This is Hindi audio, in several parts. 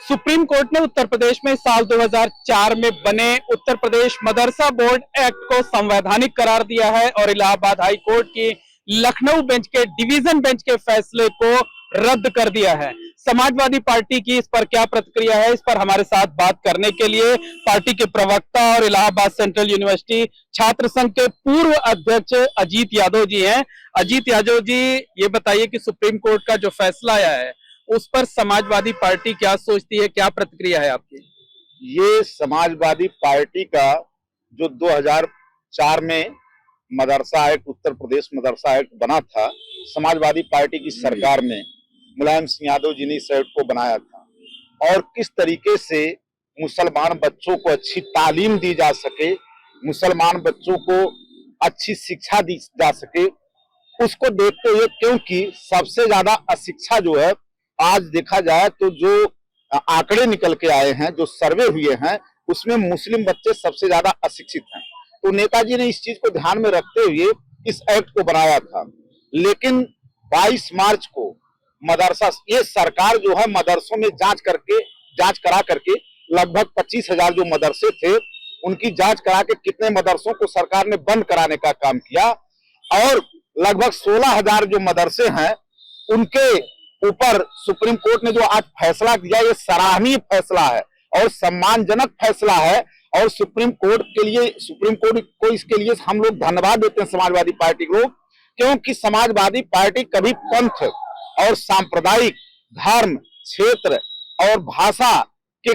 सुप्रीम कोर्ट ने उत्तर प्रदेश में साल 2004 में बने उत्तर प्रदेश मदरसा बोर्ड एक्ट को संवैधानिक करार दिया है और इलाहाबाद हाई कोर्ट की लखनऊ बेंच के डिवीजन बेंच के फैसले को रद्द कर दिया है। समाजवादी पार्टी की इस पर क्या प्रतिक्रिया है, इस पर हमारे साथ बात करने के लिए पार्टी के प्रवक्ता और इलाहाबाद सेंट्रल यूनिवर्सिटी छात्र संघ के पूर्व अध्यक्ष अजीत यादव जी हैं। अजीत यादव जी, ये बताइए कि सुप्रीम कोर्ट का जो फैसला आया है उस पर समाजवादी पार्टी क्या सोचती है, क्या प्रतिक्रिया है आपकी? ये समाजवादी पार्टी का जो 2004 में मदरसा एक्ट, उत्तर प्रदेश मदरसा एक्ट बना था, समाजवादी पार्टी की सरकार में मुलायम सिंह यादव जी ने इस एक्ट को बनाया था और किस तरीके से मुसलमान बच्चों को अच्छी तालीम दी जा सके, मुसलमान बच्चों को अच्छी शिक्षा दी जा सके, उसको देखते हुए, क्योंकि सबसे ज्यादा अशिक्षा जो है आज देखा जाए तो जो आंकड़े निकल के आए हैं, जो सर्वे हुए हैं, उसमें मुस्लिम बच्चे सबसे ज्यादा अशिक्षित हैं। तो नेताजी ने इस चीज को ध्यान में रखते हुए इस एक्ट को बनाया था। लेकिन 22 मार्च को मदरसा, ये सरकार जो है मदरसों में जांच करा करके लगभग 25,000 जो मदरसे थे उनकी जांच करा के कितने मदरसों को सरकार ने बंद कराने का काम किया और लगभग 16,000 जो मदरसे हैं उनके ऊपर सुप्रीम कोर्ट ने जो आज फैसला दिया, ये सराहनीय फैसला है और सम्मानजनक फैसला है और सुप्रीम कोर्ट को इसके लिए हम लोग धन्यवाद देते हैं समाजवादी पार्टी को, क्योंकि समाजवादी पार्टी कभी पंथ और सांप्रदायिक, धर्म, क्षेत्र और भाषा के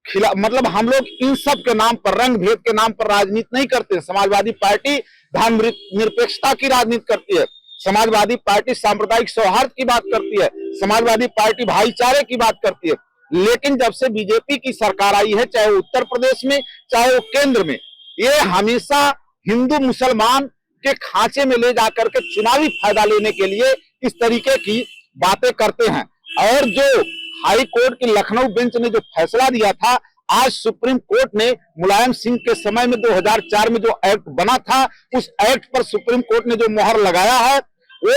खिलाफ, मतलब हम लोग इन सब के नाम पर, रंग भेद के नाम पर राजनीति नहीं करते। समाजवादी पार्टी धर्म निरपेक्षता की राजनीति करती है, समाजवादी पार्टी सांप्रदायिक सौहार्द की बात करती है, समाजवादी पार्टी भाईचारे की बात करती है। लेकिन जब से बीजेपी की सरकार आई है, चाहे वो उत्तर प्रदेश में चाहे वो केंद्र में, ये हमेशा हिंदू मुसलमान के खांचे में ले जाकर के चुनावी फायदा लेने के लिए इस तरीके की बातें करते हैं। और जो हाई कोर्ट की लखनऊ बेंच ने जो फैसला दिया था, आज सुप्रीम कोर्ट ने मुलायम सिंह के समय में 2004 में जो एक्ट बना था, उस एक्ट पर सुप्रीम कोर्ट ने जो मोहर लगाया है वो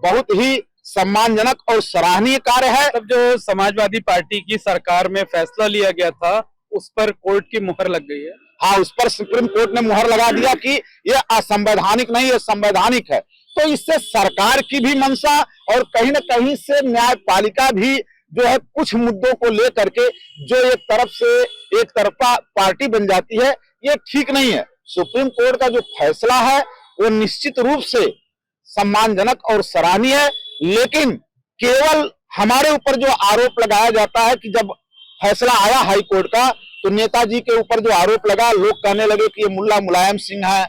बहुत ही सम्मानजनक और सराहनीय कार्य है। तब जो समाजवादी पार्टी की सरकार में फैसला लिया गया था उस पर कोर्ट की मुहर लग गई है। हाँ, उस पर सुप्रीम कोर्ट ने मुहर लगा दिया कि यह असंवैधानिक नहीं, यह संवैधानिक है। तो इससे सरकार की भी मंशा और कहीं ना कहीं से न्यायपालिका भी जो है कुछ मुद्दों को लेकर के जो एक तरफा पार्टी बन जाती है, ये ठीक नहीं है। सुप्रीम कोर्ट का जो फैसला है वो निश्चित रूप से सम्मानजनक और सराहनीय है। लेकिन केवल हमारे ऊपर जो आरोप लगाया जाता है कि जब फैसला आया हाई कोर्ट का तो नेताजी के ऊपर जो आरोप लगा, लोग कहने लगे कि ये मुल्ला मुलायम सिंह है,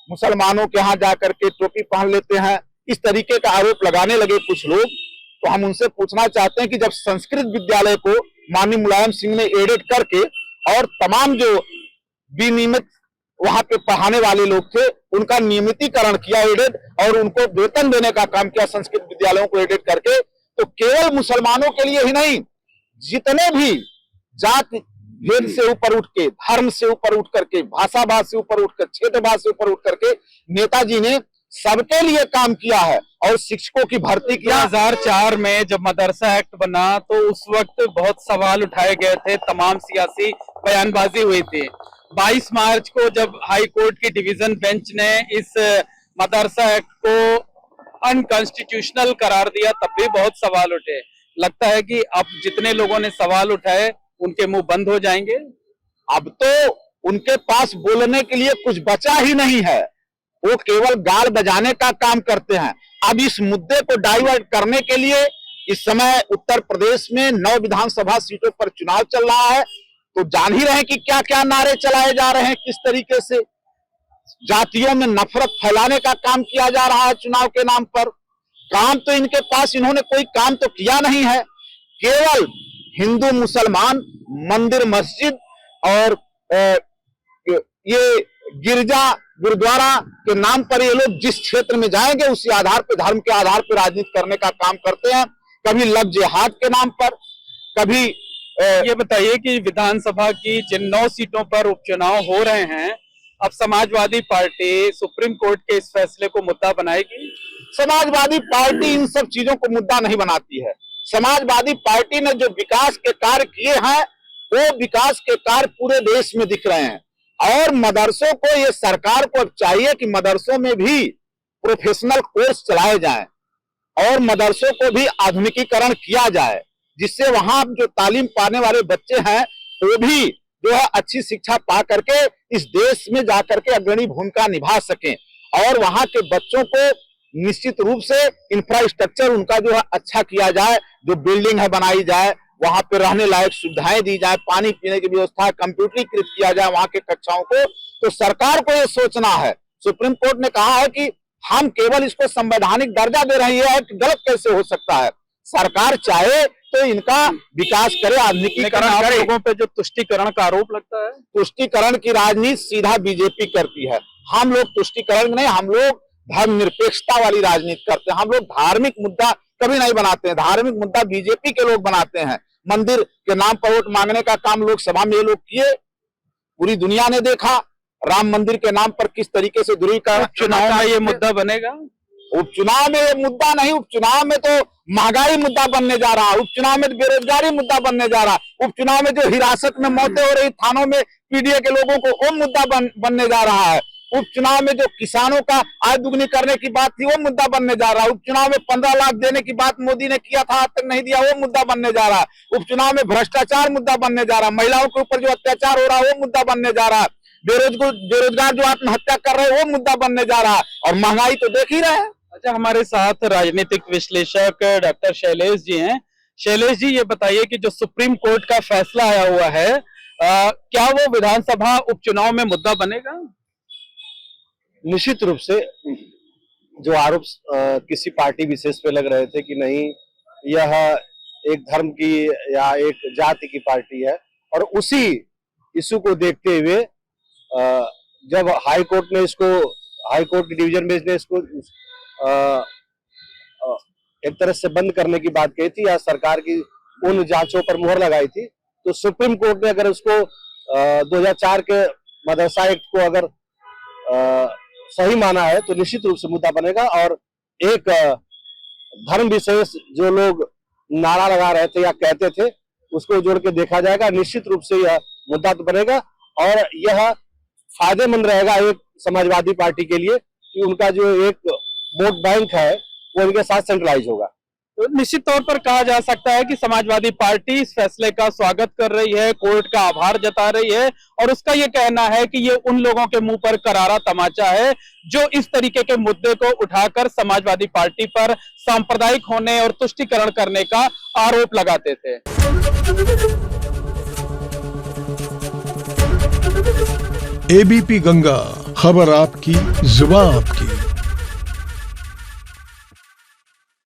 मुसलमानों के यहाँ जाकर के टोपी पहन लेते हैं, इस तरीके का आरोप लगाने लगे कुछ लोग। तो हम उनसे पूछना चाहते हैं कि जब संस्कृत विद्यालय को माननीय मुलायम सिंह ने एडिट करके और तमाम जो विनियमित वहां पे पढ़ाने वाले लोग थे उनका नियमितीकरण किया, एडेड, और उनको वेतन देने का काम किया संस्कृत विद्यालयों को एडेड करके, तो केवल मुसलमानों के लिए ही नहीं, जितने भी जात भेद से ऊपर उठ के, धर्म से ऊपर उठ करके, भाषावाद से ऊपर उठकर, क्षेत्रवाद से ऊपर उठ करके नेताजी ने सबके लिए काम किया है और शिक्षकों की भर्ती किया। 2004 में जब मदरसा एक्ट बना तो उस वक्त बहुत सवाल उठाए गए थे, तमाम सियासी बयानबाजी हुई थी। 22 मार्च को जब हाई कोर्ट की डिवीजन बेंच ने इस मदरसा एक्ट को अनकॉन्स्टिट्यूशनल करार दिया, तब भी बहुत सवाल उठे। लगता है कि अब जितने लोगों ने सवाल उठाए उनके मुंह बंद हो जाएंगे। अब तो उनके पास बोलने के लिए कुछ बचा ही नहीं है, वो केवल गाल बजाने का काम करते हैं। अब इस मुद्दे को डाइवर्ट करने के लिए इस समय उत्तर प्रदेश में 9 विधानसभा सीटों पर चुनाव चल रहा है, तो जान ही रहे हैं कि क्या क्या नारे चलाए जा रहे हैं, किस तरीके से जातियों में नफरत फैलाने का काम किया जा रहा है चुनाव के नाम पर। काम तो इनके पास, इन्होंने कोई काम तो किया नहीं है, केवल हिंदू मुसलमान, मंदिर मस्जिद और ये गिरजा गुरुद्वारा के नाम पर ये लोग जिस क्षेत्र में जाएंगे उसी आधार पर, धर्म के आधार पर राजनीति करने का काम करते हैं। कभी लव जिहाद के नाम पर, कभी ये बताइए कि विधानसभा की जिन 9 सीटों पर उपचुनाव हो रहे हैं, अब समाजवादी पार्टी सुप्रीम कोर्ट के इस फैसले को मुद्दा बनाएगी? समाजवादी पार्टी इन सब चीजों को मुद्दा नहीं बनाती है। समाजवादी पार्टी ने जो विकास के कार्य किए हैं वो विकास के कार्य पूरे देश में दिख रहे हैं। और मदरसों को, ये सरकार को अब चाहिए कि मदरसों में भी प्रोफेशनल कोर्स चलाए जाएं और मदरसों को भी आधुनिकीकरण किया जाए, जिससे वहां जो तालीम पाने वाले बच्चे हैं वो भी जो है अच्छी शिक्षा पा करके इस देश में जाकर के अग्रणी भूमिका निभा सकें। और वहां के बच्चों को निश्चित रूप से इंफ्रास्ट्रक्चर उनका जो है अच्छा किया जाए, जो बिल्डिंग है बनाई जाए, वहां पे रहने लायक सुविधाएं दी जाए, पानी पीने की व्यवस्था कंप्यूटरीकृत किया जाए वहां के कक्षाओं को। तो सरकार को यह सोचना है। सुप्रीम कोर्ट ने कहा है कि हम केवल इसको संवैधानिक दर्जा दे रही है, गलत कैसे हो सकता है। सरकार चाहे तो इनका विकास करे, आधुनिकीकरण करे। लोगों पे जो तुष्टीकरण का आरोप लगता है, तुष्टीकरण की राजनीति सीधा बीजेपी करती है। हम लोग तुष्टीकरण नहीं, हम लोग धर्मनिरपेक्षता वाली राजनीति करते हैं। हम लोग धार्मिक मुद्दा कभी नहीं बनाते हैं। धार्मिक मुद्दा बीजेपी के लोग बनाते हैं। मंदिर के नाम पर वोट मांगने का काम लोकसभा में ये लोग किए, पूरी दुनिया ने देखा। राम मंदिर के नाम पर किस तरीके से ध्रुवीकरण, चुनाव में ये मुद्दा बनेगा। उपचुनाव में ये मुद्दा नहीं, उपचुनाव में तो महंगाई मुद्दा बनने जा रहा है, उपचुनाव में बेरोजगारी मुद्दा बनने जा रहा है, उपचुनाव में जो हिरासत में मौतें हो रही थानों में पीडीए के लोगों को, वो मुद्दा बनने जा रहा है। उपचुनाव में जो किसानों का आय दुगनी करने की बात थी, वो मुद्दा बनने जा रहा है। उपचुनाव में 15 लाख देने की बात मोदी ने किया था, आज तक नहीं दिया, वो मुद्दा बनने जा रहा है। उपचुनाव में भ्रष्टाचार मुद्दा बनने जा रहा है। महिलाओं के ऊपर जो अत्याचार हो रहा है वो मुद्दा बनने जा रहा है। बेरोजगार जो आत्महत्या कर रहे हैं वो मुद्दा बनने जा रहा है। और महंगाई तो देख ही रहे हैं। अच्छा, हमारे साथ राजनीतिक विश्लेषक डॉक्टर शैलेश जी हैं। शैलेश जी, ये बताइए कि जो सुप्रीम कोर्ट का फैसला आया हुआ है, क्या वो विधानसभा उपचुनाव में मुद्दा बनेगा? निश्चित रूप से जो आरोप किसी पार्टी विशेष पे लग रहे थे कि नहीं यह एक धर्म की या एक जाति की पार्टी है, और उसी इशू को देखते हुए जब हाई कोर्ट की डिवीजन बेंच ने इसको एक तरह से बंद करने की बात कही थी या सरकार की उन जांचों पर मुहर लगाई थी, तो सुप्रीम कोर्ट ने अगर उसको 2004 के मदरसा एक्ट को अगर सही माना है तो निश्चित रूप से मुद्दा बनेगा। और एक धर्म विशेष जो लोग नारा लगा रहे थे या कहते थे, उसको जोड़ के देखा जाएगा। निश्चित रूप से यह मुद्दा तो बनेगा और यह फायदेमंद रहेगा एक समाजवादी पार्टी के लिए कि उनका जो एक वोट बैंक है वो उनके साथ सेंट्रलाइज होगा। तो निश्चित तौर पर कहा जा सकता है कि समाजवादी पार्टी इस फैसले का स्वागत कर रही है, कोर्ट का आभार जता रही है, और उसका ये कहना है कि ये उन लोगों के मुंह पर करारा तमाचा है जो इस तरीके के मुद्दे को उठाकर समाजवादी पार्टी पर सांप्रदायिक होने और तुष्टीकरण करने का आरोप लगाते थे। एबीपी गंगा, खबर आपकी, जुबान आपकी।